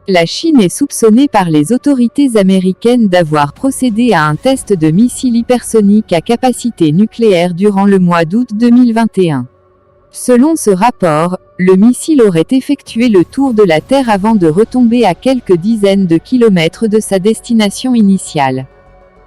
La Chine est soupçonnée par les autorités américaines d'avoir procédé à un test de missile hypersonique à capacité nucléaire durant le mois d'août 2021. Selon ce rapport, le missile aurait effectué le tour de la Terre avant de retomber à quelques dizaines de kilomètres de sa destination initiale.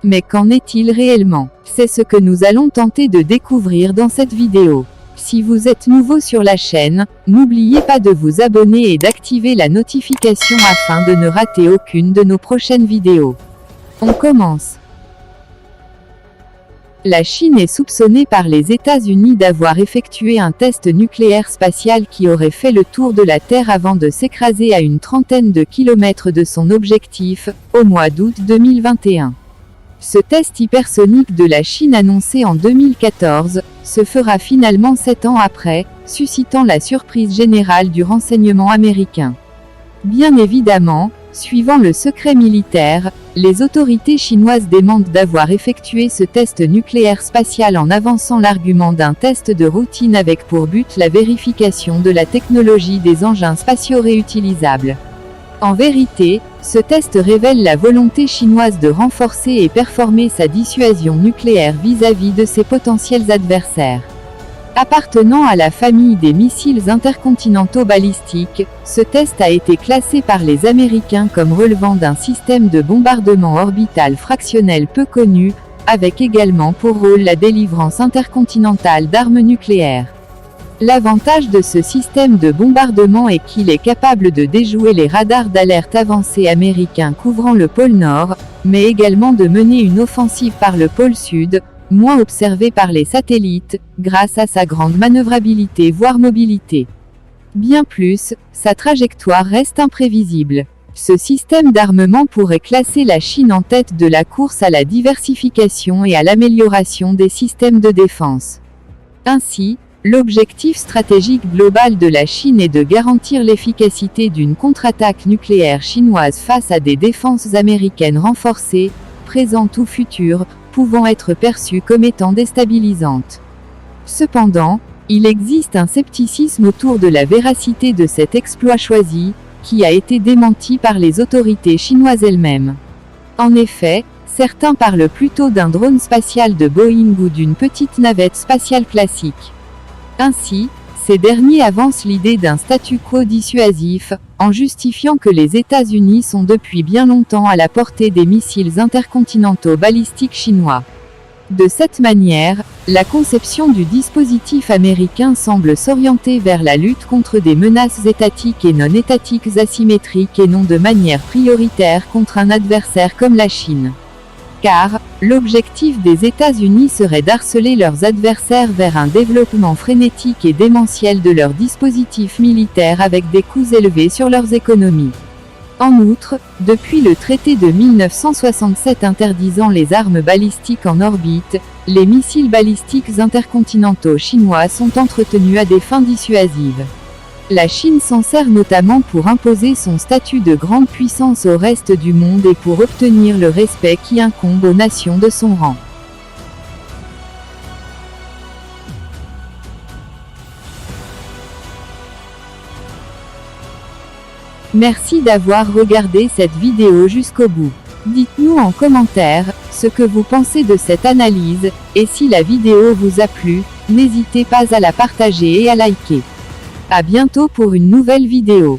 Mais qu'en est-il réellement? C'est ce que nous allons tenter de découvrir dans cette vidéo. Si vous êtes nouveau sur la chaîne, n'oubliez pas de vous abonner et d'activer la notification afin de ne rater aucune de nos prochaines vidéos. On commence. La Chine est soupçonnée par les États-Unis d'avoir effectué un test nucléaire spatial qui aurait fait le tour de la Terre avant de s'écraser à une trentaine de kilomètres de son objectif, au mois d'août 2021. Ce test hypersonique de la Chine annoncé en 2014, se fera finalement 7 ans après, suscitant la surprise générale du renseignement américain. Bien évidemment, suivant le secret militaire, les autorités chinoises démentent d'avoir effectué ce test nucléaire spatial en avançant l'argument d'un test de routine avec pour but la vérification de la technologie des engins spatiaux réutilisables. En vérité, ce test révèle la volonté chinoise de renforcer et performer sa dissuasion nucléaire vis-à-vis de ses potentiels adversaires. Appartenant à la famille des missiles intercontinentaux balistiques, ce test a été classé par les Américains comme relevant d'un système de bombardement orbital fractionnel peu connu, avec également pour rôle la délivrance intercontinentale d'armes nucléaires. L'avantage de ce système de bombardement est qu'il est capable de déjouer les radars d'alerte avancés américains couvrant le pôle Nord, mais également de mener une offensive par le pôle Sud, moins observée par les satellites, grâce à sa grande manœuvrabilité voire mobilité. Bien plus, sa trajectoire reste imprévisible. Ce système d'armement pourrait classer la Chine en tête de la course à la diversification et à l'amélioration des systèmes de défense. Ainsi, l'objectif stratégique global de la Chine est de garantir l'efficacité d'une contre-attaque nucléaire chinoise face à des défenses américaines renforcées, présentes ou futures, pouvant être perçues comme étant déstabilisantes. Cependant, il existe un scepticisme autour de la véracité de cet exploit choisi, qui a été démenti par les autorités chinoises elles-mêmes. En effet, certains parlent plutôt d'un drone spatial de Boeing ou d'une petite navette spatiale classique. Ainsi, ces derniers avancent l'idée d'un statu quo dissuasif, en justifiant que les États-Unis sont depuis bien longtemps à la portée des missiles intercontinentaux balistiques chinois. De cette manière, la conception du dispositif américain semble s'orienter vers la lutte contre des menaces étatiques et non étatiques asymétriques et non de manière prioritaire contre un adversaire comme la Chine. Car, l'objectif des États-Unis serait d'harceler leurs adversaires vers un développement frénétique et démentiel de leurs dispositifs militaires avec des coûts élevés sur leurs économies. En outre, depuis le traité de 1967 interdisant les armes balistiques en orbite, les missiles balistiques intercontinentaux chinois sont entretenus à des fins dissuasives. La Chine s'en sert notamment pour imposer son statut de grande puissance au reste du monde et pour obtenir le respect qui incombe aux nations de son rang. Merci d'avoir regardé cette vidéo jusqu'au bout. Dites-nous en commentaire ce que vous pensez de cette analyse, et si la vidéo vous a plu, n'hésitez pas à la partager et à liker. À bientôt pour une nouvelle vidéo.